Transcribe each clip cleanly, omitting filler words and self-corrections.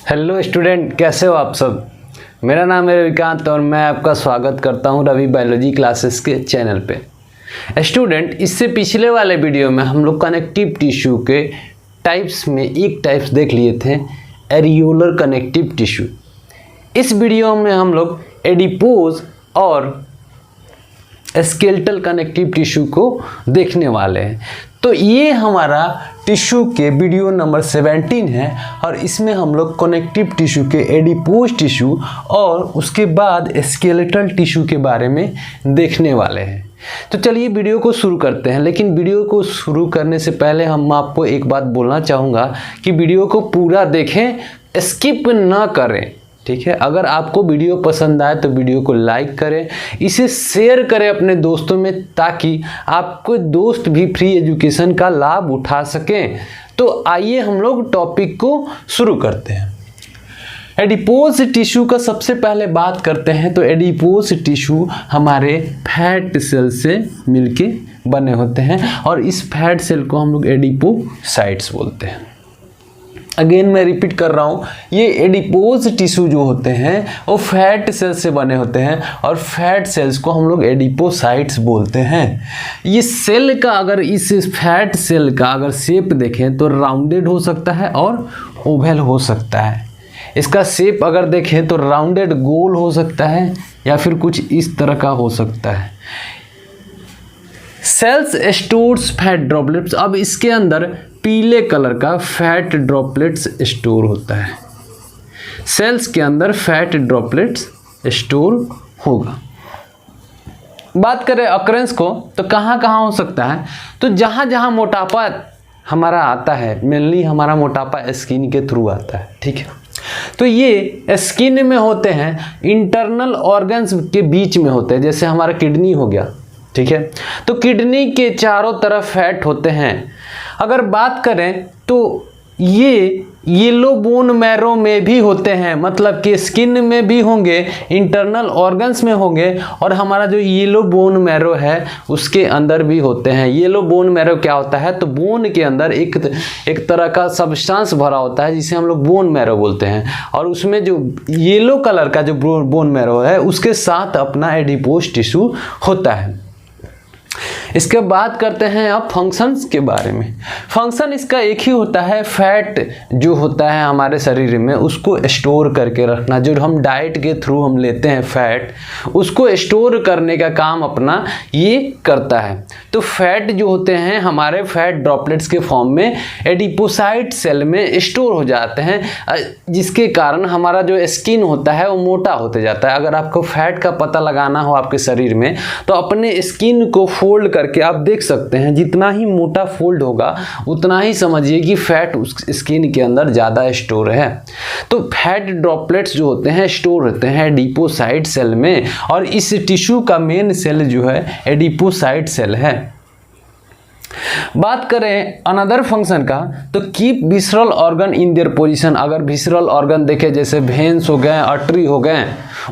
Hello student, कैसे हो आप सब। मेरा नाम है रविकांत और मैं आपका स्वागत करता हूं रवि बायोलॉजी क्लासेस के चैनल पे। स्टूडेंट, इससे पिछले वाले वीडियो में हम लोग कनेक्टिव टिश्यू के टाइप्स में एक टाइप्स देख लिए थे, एरियोलर कनेक्टिव टिश्यू। इस वीडियो में हम लोग एडिपोज और स्केलेटल कनेक्टिव टिश्यू को देखने वाले हैं। तो ये हमारा टिश्यू के वीडियो नंबर 17 है और इसमें हम लोग कनेक्टिव टिश्यू के एडिपोज टिश्यू और उसके बाद स्केलेटल टिश्यू के बारे में देखने वाले हैं। तो चलिए वीडियो को शुरू करते हैं। लेकिन वीडियो को शुरू करने से पहले हम आपको एक बात बोलना चाहूँगा कि वीडियो को पूरा देखें, स्किप ना करें, ठीक है। अगर आपको वीडियो पसंद आए तो वीडियो को लाइक करें, इसे शेयर करें अपने दोस्तों में, ताकि आपके दोस्त भी फ्री एजुकेशन का लाभ उठा सकें। तो आइए हम लोग टॉपिक को शुरू करते हैं। एडिपोज टिश्यू का सबसे पहले बात करते हैं। तो एडिपोज टिश्यू हमारे फैट सेल से मिलके बने होते हैं और इस फैट सेल को हम लोग एडिपोसाइट्स बोलते हैं। अगेन मैं रिपीट कर रहा हूँ, ये एडिपोज टिश्यू जो होते हैं वो फैट सेल से बने होते हैं और फैट सेल्स को हम लोग एडिपोसाइट्स बोलते हैं। ये सेल का अगर इस फैट सेल का अगर शेप देखें तो राउंडेड हो सकता है और ओवल हो सकता है। इसका शेप अगर देखें तो राउंडेड गोल हो सकता है या फिर कुछ इस तरह का हो सकता है। Cells stores fat droplets. अब इसके अंदर पीले कलर का फैट ड्रॉपलेट्स स्टोर होता है। सेल्स के अंदर फैट ड्रॉपलेट्स स्टोर होगा। बात करें अकरेंस को तो कहाँ कहाँ हो सकता है, तो जहाँ जहाँ मोटापा हमारा आता है, मेनली हमारा मोटापा स्किन के थ्रू आता है, ठीक है। तो ये स्किन में होते हैं, इंटरनल ऑर्गन्स के बीच में होते हैं, जैसे हमारा किडनी हो गया, ठीक है। तो किडनी के चारों तरफ फैट होते हैं। अगर बात करें तो ये येलो बोन मैरो में भी होते हैं, मतलब कि स्किन में भी होंगे, इंटरनल ऑर्गन्स में होंगे और हमारा जो येलो बोन मैरो है उसके अंदर भी होते हैं। येलो बोन मैरो क्या होता है, तो बोन के अंदर एक तरह का सब्सटेंस भरा होता है जिसे हम लोग बोन मैरो बोलते हैं और उसमें जो येलो कलर का जो बोन मैरो है उसके साथ अपना एडिपोज टिश्यू होता है। इसके बाद करते हैं अब फंक्शंस के बारे में। फंक्शन इसका एक ही होता है, फैट जो होता है हमारे शरीर में उसको स्टोर करके रखना। जो हम डाइट के थ्रू हम लेते हैं फैट, उसको स्टोर करने का काम अपना ये करता है। तो फैट जो होते हैं हमारे फैट ड्रॉपलेट्स के फॉर्म में एडिपोसाइट सेल में स्टोर हो जाते हैं, जिसके कारण हमारा जो स्किन होता है वो मोटा होते जाता है। अगर आपको फैट का पता लगाना हो आपके शरीर में तो अपने स्किन को फोल्ड करके आप देख सकते हैं, जितना ही मोटा फोल्ड होगा उतना ही समझिए कि फैट उस स्किन के अंदर ज़्यादा स्टोर है। तो फैट ड्रॉपलेट्स जो होते हैं स्टोर होते हैं एडिपोसाइट सेल में और इस टिश्यू का मेन सेल जो है एडिपोसाइट सेल है। बात करें अनदर फंक्शन का तो keep visceral organ in their position. अगर विसरल ऑर्गन देखें जैसे वेन्स हो गए, आर्टरी हो गए,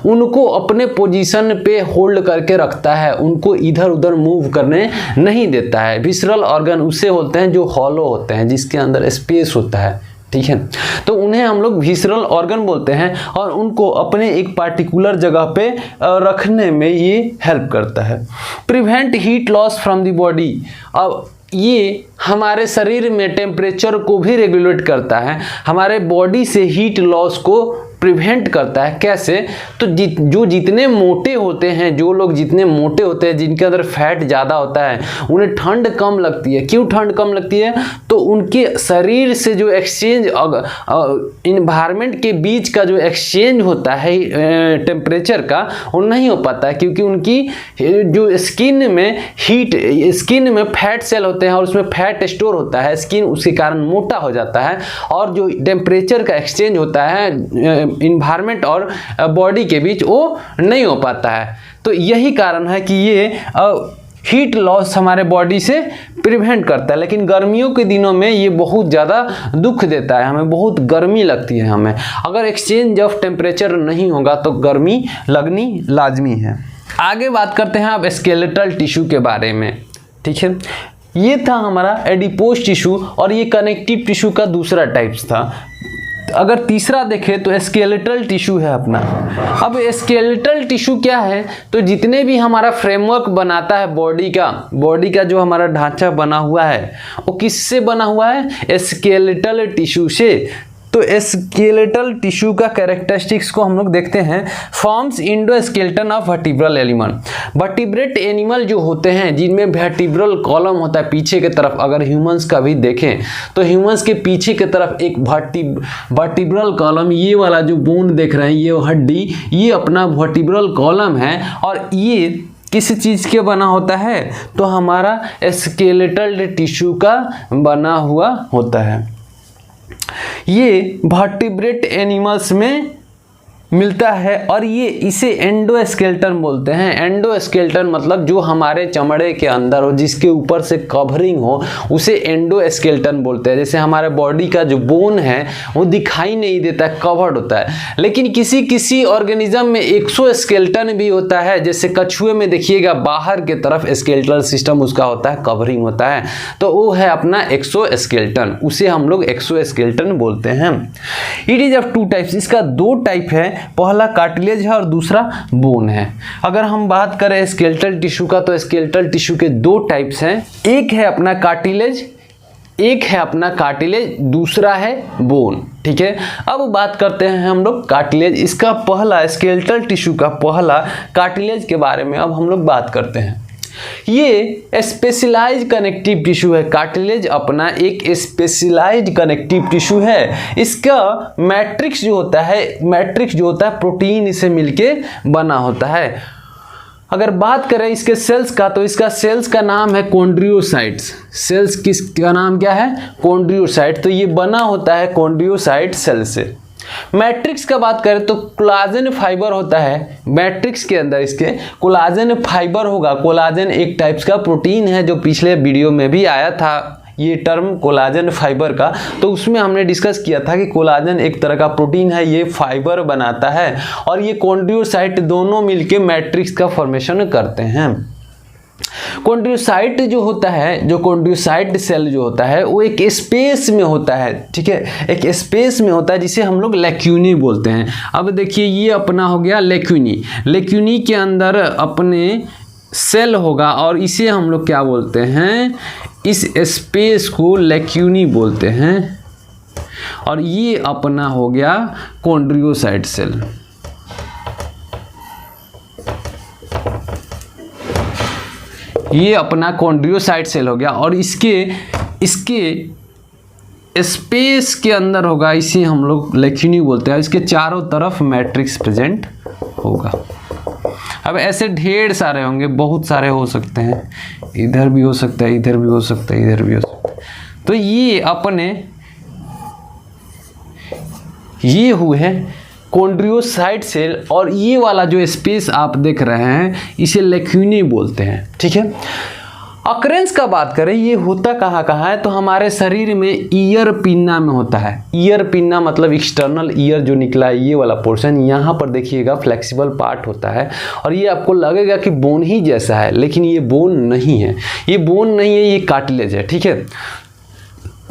उनको अपने पोजीशन पे होल्ड करके रखता है, उनको इधर उधर मूव करने नहीं देता है। विसरल ऑर्गन उससे होते हैं जो हॉलो होते हैं, जिसके अंदर स्पेस होता है, ठीक है। तो उन्हें हम लोग विसरल ऑर्गन बोलते हैं और उनको अपने एक पार्टिकुलर जगह पे रखने में ये हेल्प करता है। Prevent heat loss from the body. अब ये हमारे शरीर में टेम्परेचर को भी रेगुलेट करता है, हमारे बॉडी से हीट लॉस को प्रिवेंट करता है। कैसे, तो जो जितने मोटे होते हैं, जो लोग जितने मोटे होते हैं, जिनके अंदर फैट ज़्यादा होता है, उन्हें ठंड कम लगती है। क्यों ठंड कम लगती है, तो उनके शरीर से जो एक्सचेंज इन्वायरमेंट के बीच का जो एक्सचेंज होता है टेम्परेचर का, वो नहीं हो पाता है, क्योंकि उनकी जो स्किन में फैट सेल होते हैं और उसमें फैट स्टोर होता है, स्किन उसके कारण मोटा हो जाता है और जो टेम्परेचर का एक्सचेंज होता है इन्वायरमेंट और बॉडी के बीच वो नहीं हो पाता है। तो यही कारण है कि ये हीट लॉस हमारे बॉडी से प्रिवेंट करता है। लेकिन गर्मियों के दिनों में ये बहुत ज़्यादा दुख देता है, हमें बहुत गर्मी लगती है। हमें अगर एक्सचेंज ऑफ टेम्परेचर नहीं होगा तो गर्मी लगनी लाजमी है। आगे बात करते हैं अब स्केलेटल टिश्यू के बारे में, ठीक है। ये था हमारा एडिपोज टिश्यू और ये कनेक्टिव टिश्यू का दूसरा टाइप्स था। अगर तीसरा देखें तो स्केलेटल टिश्यू है अपना। अब स्केलेटल टिश्यू क्या है, तो जितने भी हमारा फ्रेमवर्क बनाता है बॉडी का जो हमारा ढांचा बना हुआ है वो किससे बना हुआ है, स्केलेटल टिश्यू से। तो स्केलेटल टिश्यू का कैरेक्टरिस्टिक्स को हम लोग देखते हैं। Forms endoskeleton of vertebral animal. Vertebrate animal जो होते हैं जिनमें वर्टिब्रल कॉलम होता है पीछे की तरफ, अगर ह्यूमंस का भी देखें तो ह्यूमंस के पीछे की तरफ एक वर्टिब्रल कॉलम, ये वाला जो बोन देख रहे हैं, ये हड्डी, ये अपना वर्टिब्रल कॉलम है। और ये किस चीज़ के बना होता है, तो हमारा स्केलेटल टिश्यू का बना हुआ होता है। ये वर्टिब्रेट एनिमल्स में मिलता है और ये इसे एंडोस्केलेटन बोलते हैं। एंडोस्केलेटन मतलब जो हमारे चमड़े के अंदर हो, जिसके ऊपर से कवरिंग हो, उसे एंडोस्केलेटन बोलते हैं। जैसे हमारे बॉडी का जो बोन है वो दिखाई नहीं देता है, कवर्ड होता है। लेकिन किसी किसी ऑर्गेनिज्म में एक्सोस्केलेटन भी होता है। जैसे कछुए में देखिएगा बाहर के तरफ स्केलेटल सिस्टम उसका होता है, कवरिंग होता है, तो वो है अपना एक्सोस्केलेटन, उसे हम लोग एक्सोस्केलेटन बोलते हैं। It is of two types, इसका दो टाइप है, पहला कार्टिलेज है और दूसरा बोन है। अगर हम बात करें स्केलेटल टिश्यू का, तो स्केलेटल टिश्यू के दो टाइप्स हैं, एक है अपना कार्टिलेज, दूसरा है बोन। ठीक है, अब बात करते हैं हम लोग कार्टिलेज। इसका पहला स्केलेटल टिश्यू का पहला कार्टिलेज के बारे में अब हम लोग बात करते हैं। ये स्पेशलाइज्ड कनेक्टिव टिश्यू है। कार्टिलेज अपना एक स्पेशलाइज्ड कनेक्टिव टिश्यू है। इसका मैट्रिक्स जो होता है प्रोटीन से मिलके बना होता है। अगर बात करें इसके सेल्स का, तो इसका सेल्स का नाम है कॉन्ड्रियोसाइट्स। सेल्स किसका नाम क्या है, कॉन्ड्रियोसाइट। तो ये बना होता है कॉन्ड्रियोसाइट सेल से। मैट्रिक्स का बात करें तो कोलाजन फाइबर होता है। मैट्रिक्स के अंदर इसके कोलाजन फाइबर होगा। कोलाजन एक टाइप्स का प्रोटीन है, जो पिछले वीडियो में भी आया था ये टर्म कोलाजन फाइबर का, तो उसमें हमने डिस्कस किया था कि कोलाजन एक तरह का प्रोटीन है, ये फाइबर बनाता है और ये कॉन्ड्रियोसाइट दोनों मिलके मैट्रिक्स का फॉर्मेशन करते हैं। कॉन्ड्रियोसाइट जो होता है, जो कॉन्ड्रियोसाइट सेल जो होता है वो एक स्पेस में होता है। ठीक है, एक स्पेस में होता है जिसे हम लोग लेक्यूनी बोलते हैं। अब देखिए ये अपना हो गया लेक्यूनी के अंदर अपने सेल होगा और इसे हम लोग क्या बोलते हैं, इस स्पेस को लेक्यूनी बोलते हैं। और ये अपना हो गया कॉन्ड्रियोसाइट सेल। ये अपना कॉन्ड्रियोसाइट सेल हो गया और इसके स्पेस के अंदर होगा, इसे हम लोग लेक्यूनी बोलते हैं। इसके चारों तरफ मैट्रिक्स प्रेजेंट होगा। अब ऐसे ढेर सारे होंगे, बहुत सारे हो सकते हैं, इधर भी हो सकता है, इधर भी हो सकता है, इधर भी हो सकता है। तो ये अपने ये हुए हैं कॉन्ड्रियोसाइट सेल और ये वाला जो स्पेस आप देख रहे हैं इसे लेक्यूनी बोलते हैं। ठीक है, अक्रेंस का बात करें, ये होता कहाँ है, तो हमारे शरीर में ईयर पिन्ना में होता है। ईयर पिन्ना मतलब एक्सटर्नल ईयर जो निकला है, ये वाला पोर्शन यहाँ पर देखिएगा फ्लेक्सिबल पार्ट होता है और ये आपको लगेगा कि बोन ही जैसा है, लेकिन ये बोन नहीं है, ये कार्टिलेज है। ठीक है,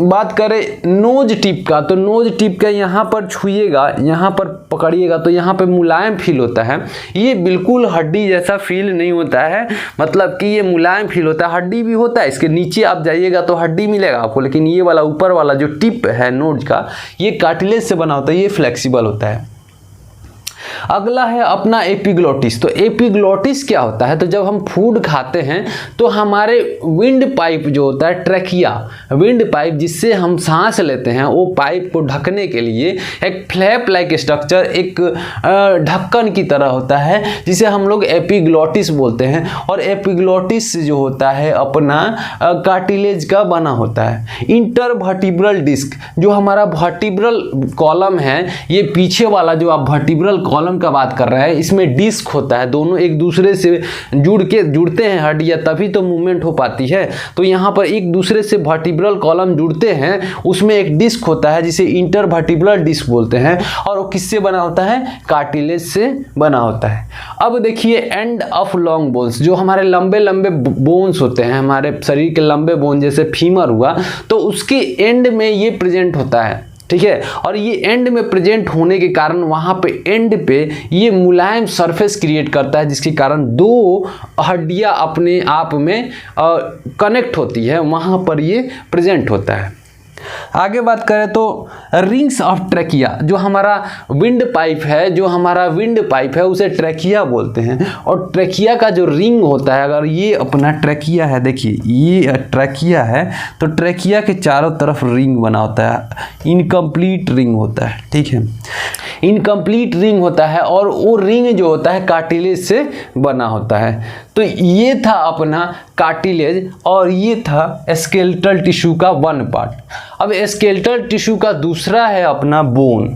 बात करें नोज टिप का, तो नोज टिप का यहाँ पर छुइएगा, यहाँ पर पकड़िएगा तो यहाँ पे मुलायम फील होता है। ये बिल्कुल हड्डी जैसा फील नहीं होता है, मतलब कि ये मुलायम फील होता है। हड्डी भी होता है, इसके नीचे आप जाइएगा तो हड्डी मिलेगा आपको, लेकिन ये वाला ऊपर वाला जो टिप है नोज का, ये कार्टिलेज से बना होता है, ये फ्लेक्सिबल होता है। अगला है अपना एपिग्लोटिस। तो एपिग्लोटिस क्या होता है, तो जब हम फूड खाते हैं तो हमारे विंड पाइप जो होता है, ट्रैकिया विंड पाइप जिससे हम सांस लेते हैं, वो पाइप को ढकने के लिए एक फ्लैप लाइक स्ट्रक्चर, एक ढक्कन की तरह होता है, जिसे हम लोग एपिग्लोटिस बोलते हैं। और एपिग्लोटिस जो होता है अपना कार्टिलेज का बना होता है। इंटरवर्टिब्रल डिस्क, जो हमारा वर्टिब्रल कॉलम है, ये पीछे वाला जो आप वर्टिब्रल कॉलम का बात कर रहे हैं, इसमें डिस्क होता है, दोनों एक दूसरे से जुड़ते हैं हड्डियां, तभी तो मूवमेंट हो पाती है। तो यहाँ पर एक दूसरे से वर्टिब्रल कॉलम जुड़ते हैं, उसमें एक डिस्क होता है जिसे इंटरवर्टिब्रल डिस्क बोलते हैं, और वो किससे बना होता है, कार्टिलेज से बना होता है। अब देखिए एंड ऑफ लॉन्ग बोन्स, जो हमारे लंबे लंबे बोन्स होते हैं, हमारे शरीर के लंबे बोन जैसे फीमर हुआ, तो उसके एंड में ये प्रेजेंट होता है। ठीक है। और ये एंड में प्रेजेंट होने के कारण वहाँ पे एंड पे ये मुलायम सरफेस क्रिएट करता है, जिसके कारण दो हड्डियाँ अपने आप में कनेक्ट होती है, वहाँ पर ये प्रेजेंट होता है। आगे बात करें तो रिंग्स ऑफ ट्रैकिया, जो हमारा विंड पाइप है, उसे ट्रैकिया बोलते हैं। और ट्रैकिया का जो रिंग होता है, अगर ये अपना ट्रैकिया है, देखिए ये ट्रैकिया है, तो ट्रैकिया के चारों तरफ रिंग बना होता है, इनकम्प्लीट रिंग होता है, ठीक है, इनकम्प्लीट रिंग होता है। और वो रिंग जो होता है कार्टिलेज से बना होता है। तो ये था अपना कार्टिलेज और ये था स्केलेटल टिश्यू का वन पार्ट। अब स्केलेटल टिश्यू का दूसरा है अपना बोन।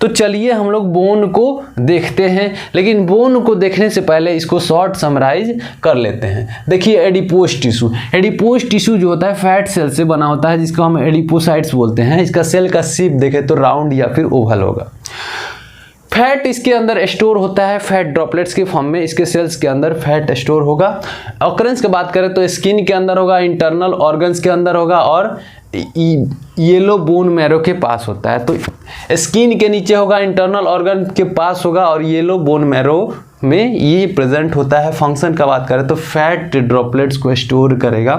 तो चलिए हम लोग बोन को देखते हैं, लेकिन बोन को देखने से पहले इसको शॉर्ट समराइज कर लेते हैं। देखिए एडिपोज टिश्यू जो होता है फैट सेल से बना होता है, जिसको हम एडिपोसाइट्स बोलते हैं। इसका सेल का शेप देखें तो राउंड या फिर ओवल होगा। फैट इसके अंदर स्टोर होता है, फैट ड्रॉपलेट्स के फॉर्म में इसके सेल्स के अंदर फैट स्टोर होगा। ऑकरेंस की बात करें तो स्किन के अंदर होगा, इंटरनल ऑर्गन्स के अंदर होगा और येलो बोन मैरो के पास होता है। तो स्किन के नीचे होगा, इंटरनल ऑर्गन के पास होगा और येलो बोन मैरो में ये प्रेजेंट होता है। फंक्शन का बात करें तो फैट ड्रॉपलेट्स को स्टोर करेगा,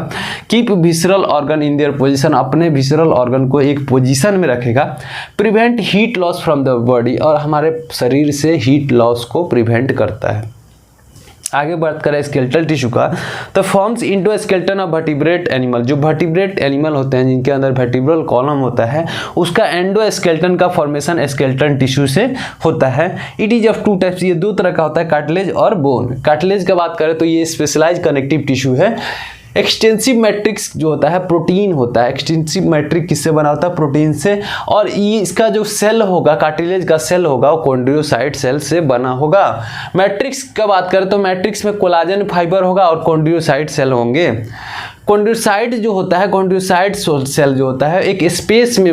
keep visceral organ in their position, अपने विसरल ऑर्गन को एक पोजीशन में रखेगा, prevent heat loss from the body, और हमारे शरीर से हीट लॉस को प्रिवेंट करता है। आगे बात करें स्केलेटल टिश्यू का, तो forms into skeleton of vertebrate animal. जो वर्टिब्रेट एनिमल होते हैं जिनके अंदर वर्टिब्रल कॉलम होता है, उसका एंडोस्केलेटन का फॉर्मेशन स्केलेटन टिश्यू से होता है। It is of two types, ये दो तरह का होता है, कार्टिलेज और बोन। कार्टिलेज का बात करें तो ये स्पेशलाइज कनेक्टिव टिश्यू है। एक्सटेंसिव मैट्रिक्स जो होता है प्रोटीन होता है। एक्सटेंसिव मैट्रिक्स किससे बना होता है? प्रोटीन से। और ये इसका जो सेल होगा, कार्टिलेज का सेल होगा, वो कॉन्ड्रियोसाइट सेल से बना होगा। मैट्रिक्स का बात करें तो मैट्रिक्स में कोलाजन फाइबर होगा और कॉन्ड्रियोसाइट सेल होंगे। कॉन्ड्रियोसाइट जो होता है, कॉन्ड्रियोसाइट सेल जो होता है एक स्पेस में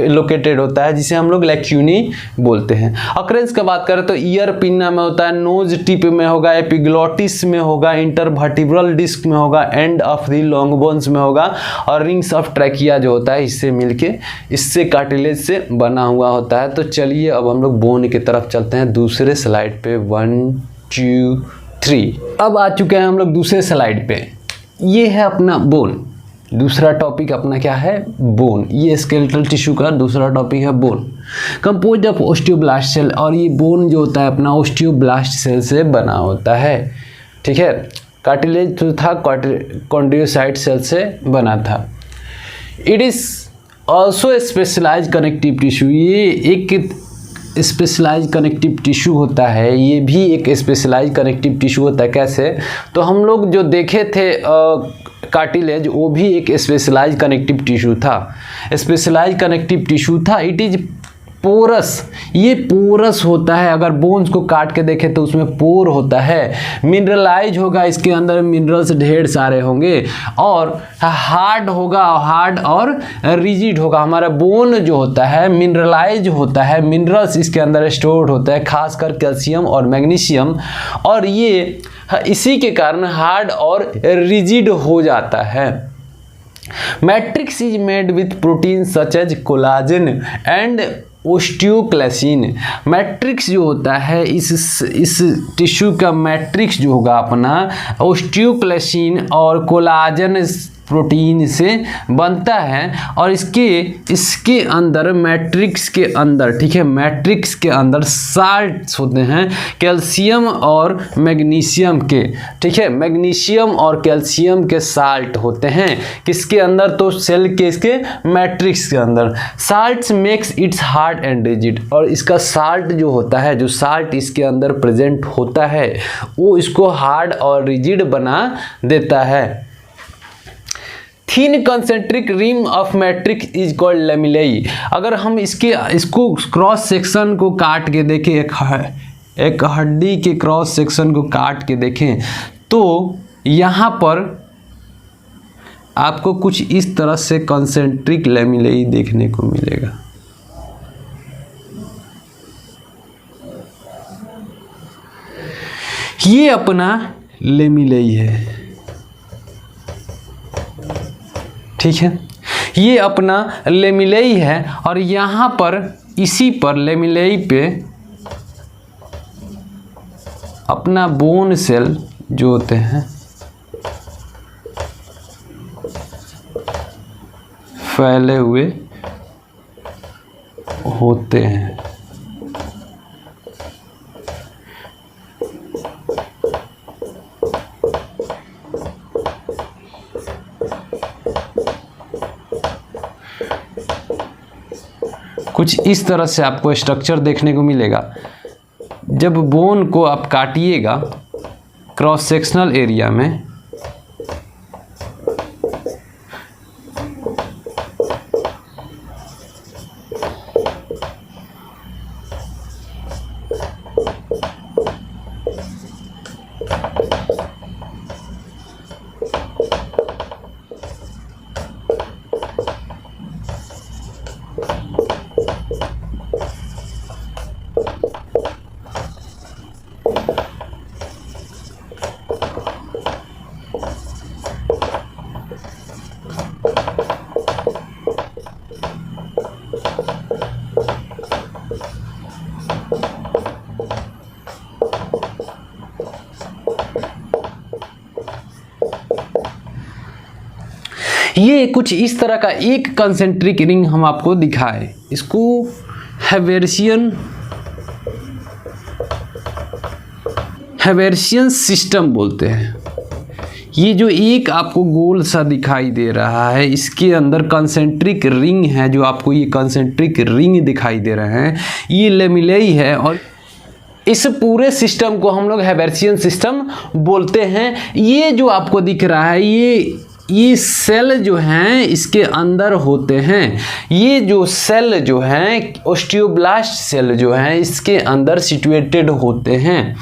लोकेटेड होता है, जिसे हम लोग लैक्यूनी बोलते हैं। ऑकरेंस का बात करें तो ईयर पिन्ना में होता है, नोज टिप में होगा, एपिग्लोटिस में होगा, इंटरवर्टिब्रल डिस्क में होगा, end of the long bones में होगा, और रिंग्स ऑफ ट्रैकिया जो होता है इससे मिलके इससे कार्टिलेज से बना हुआ होता है। तो चलिए अब हम लोग बोन की तरफ चलते हैं दूसरे स्लाइड पे। 1 2 3 अब आ चुके हैं हम लोग दूसरे स्लाइड पे। ये है अपना बोन। दूसरा टॉपिक अपना क्या है? बोन। ये स्केलेटल टिश्यू का दूसरा टॉपिक है bone. Composed of osteoblast cell, और ये बोन जो होता है अपना ओस्टियोब्लास्ट सेल से बना होता है, ठीक है। कार्टिलेज जो था कॉन्ड्रियोसाइट सेल से बना था। It is also specialize connective tissue. ये एक स्पेशलाइज कनेक्टिव टिश्यू होता है, ये भी एक स्पेशलाइज कनेक्टिव टिश्यू होता है। कैसे? तो हम लोग जो देखे थे कार्टिलेज, वो भी एक स्पेशलाइज कनेक्टिव टिश्यू था। स्पेशलाइज कनेक्टिव टिश्यू था। इट इज पोरस, ये पोरस होता है। अगर बोन्स को काट के देखें तो उसमें पोर होता है। मिनरलाइज होगा, इसके अंदर मिनरल्स ढेर सारे होंगे, और हार्ड होगा, हार्ड और रिजिड होगा। हमारा बोन जो होता है मिनरलाइज होता है, मिनरल्स इसके अंदर स्टोर्ड होता है, खासकर कैल्शियम और मैग्नीशियम, और ये इसी के कारण हार्ड और रिजिड हो जाता है। Matrix is made with protein such as collagen and osteocalcin. Matrix जो होता है इस टिश्यू का मैट्रिक्स जो होगा अपना ओस्टियोक्लेसिन और कोलाजन प्रोटीन से बनता है। और इसके अंदर मैट्रिक्स के अंदर, ठीक है, मैट्रिक्स के अंदर साल्ट्स होते हैं कैल्शियम और मैग्नीशियम के, ठीक है, मैग्नीशियम और कैल्शियम के साल्ट होते हैं। किसके अंदर? तो सेल के इसके मैट्रिक्स के अंदर। Salts makes it's hard and rigid, और इसका साल्ट जो होता है, जो साल्ट इसके अंदर प्रेजेंट होता है, वो इसको हार्ड और रिजिड बना देता है। Thin concentric rim of matrix is called lamellae. अगर हम इसको क्रॉस सेक्शन को काट के देखें, एक हड्डी के क्रॉस सेक्शन को काट के देखें, तो यहाँ पर आपको कुछ इस तरह से कंसेंट्रिक लेमिलेई देखने को मिलेगा। ये अपना लेमिलेई है, ठीक है। ये अपना लेमिलेई है और यहाँ पर इसी पर लेमिलेई पे अपना बोन सेल जो होते हैं फैले हुए होते हैं। कुछ इस तरह से आपको स्ट्रक्चर देखने को मिलेगा। जब बोन को आप काटिएगा क्रॉस सेक्शनल एरिया में, ये कुछ इस तरह का एक कंसेंट्रिक रिंग हम आपको दिखाए। इसको हैवेर्सियन सिस्टम बोलते हैं। ये जो एक आपको गोल सा दिखाई दे रहा है, इसके अंदर कंसेंट्रिक रिंग है। जो आपको ये कंसेंट्रिक रिंग दिखाई दे रहे हैं, ये लेमिलेई है और इस पूरे सिस्टम को हम लोग हैवेर्सियन सिस्टम बोलते हैं। ये जो आपको दिख रहा है, ये सेल जो हैं इसके अंदर होते हैं। ये जो सेल जो हैं ओस्टियोब्लास्ट सेल जो हैं इसके अंदर सिचुएटेड होते हैं।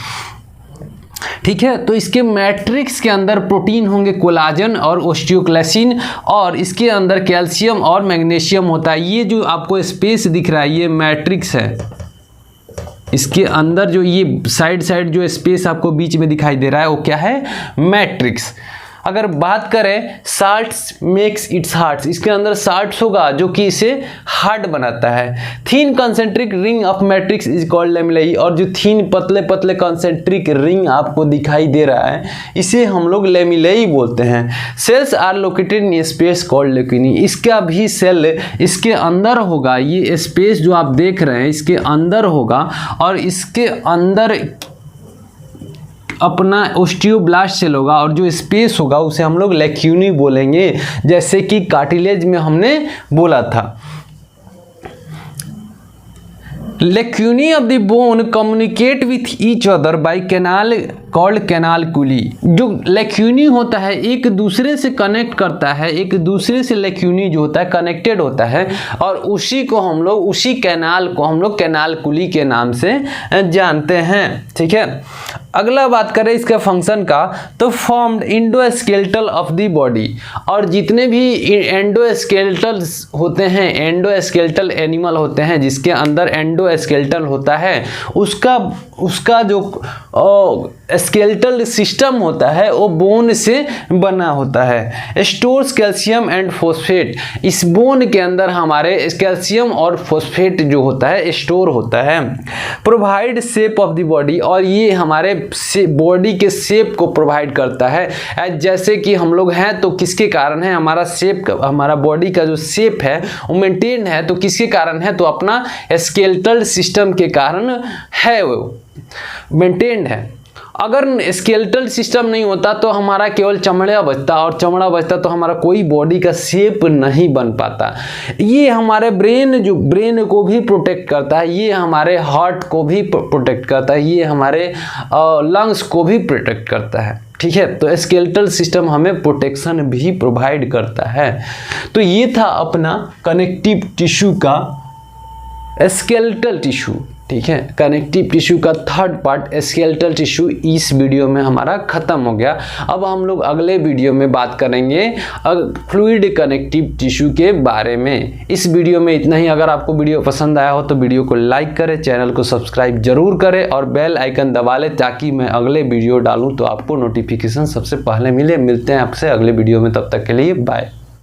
ठीक है, तो इसके मैट्रिक्स के अंदर प्रोटीन होंगे कोलाजन और ओस्टियोक्लेसिन, और इसके अंदर कैल्शियम और मैग्नीशियम होता है। ये जो आपको स्पेस दिख रहा है ये मैट्रिक्स है। इसके अंदर जो ये साइड जो स्पेस आपको बीच में दिखाई दे रहा है वो क्या है? मैट्रिक्स। अगर बात करें साल्ट्स मेक्स इट्स हार्ट्स, इसके अंदर साल्ट्स होगा जो कि इसे हार्ड बनाता है। Thin concentric ring of matrix is called lamellae, और जो थीन पतले पतले कंसेंट्रिक रिंग आपको दिखाई दे रहा है इसे हम लोग लेमिलेई बोलते हैं। Cells are located in space called lacunae, इसका भी सेल इसके अंदर होगा। ये स्पेस जो आप देख रहे हैं इसके अंदर होगा और इसके अंदर अपना ओस्टियोब्लास्ट सेल होगा और जो स्पेस होगा उसे हम लोग लेक्यूनी बोलेंगे, जैसे कि कार्टिलेज में हमने बोला था। Lacunae of the bone communicate with each other by canal called canaliculi. जो लेक्यूनी होता है एक दूसरे से कनेक्ट करता है, एक दूसरे से लेक्यूनी जो होता है कनेक्टेड होता है, और उसी को हम लोग उसी कैनाल को हम लोग कैनालकुली के नाम से जानते हैं। ठीक है, अगला बात करें इसका फंक्शन का, तो formed endoskeletal of the body, और जितने भी एंडोस्केलेटल्स होते हैं, एंडोस्केलेटल एनिमल होते हैं जिसके अंदर एंडोस्केलेटल होता है, उसका जो स्केलेटल सिस्टम होता है वो बोन से बना होता है। स्टोर्स कैल्शियम एंड फॉस्फेट, इस बोन के अंदर हमारे कैल्शियम और फॉस्फेट जो होता है स्टोर होता है। Provide shape of the body, और ये हमारे बॉडी के शेप को प्रोवाइड करता है। जैसे कि हम लोग हैं तो किसके कारण है? हमारा शेप, हमारा बॉडी का जो शेप है वो मेंटेन है, तो किसके कारण है? तो अपना स्केलेटल सिस्टम के कारण है, वो मेंटेन्ड है। अगर स्केलेटल सिस्टम नहीं होता तो हमारा केवल चमड़ा बचता, और चमड़ा बचता तो हमारा कोई बॉडी का शेप नहीं बन पाता। ये हमारे ब्रेन को भी प्रोटेक्ट करता है, ये हमारे हार्ट को भी प्रोटेक्ट करता है, ये हमारे लंग्स को भी प्रोटेक्ट करता है। ठीक है, तो स्केलेटल सिस्टम हमें प्रोटेक्शन भी प्रोवाइड करता है। तो ये था अपना कनेक्टिव टिश्यू का स्केलेटल टिश्यू। ठीक है, कनेक्टिव टिश्यू का थर्ड पार्ट स्केलेटल टिश्यू इस वीडियो में हमारा ख़त्म हो गया। अब हम लोग अगले वीडियो में बात करेंगे फ्लूइड कनेक्टिव टिश्यू के बारे में। इस वीडियो में इतना ही। अगर आपको वीडियो पसंद आया हो तो वीडियो को लाइक करें, चैनल को सब्सक्राइब जरूर करें और बेल आइकन दबा लें ताकि मैं अगले वीडियो डालूँ तो आपको नोटिफिकेशन सबसे पहले मिले। मिलते हैं आपसे अगले वीडियो में, तब तक के लिए बाय।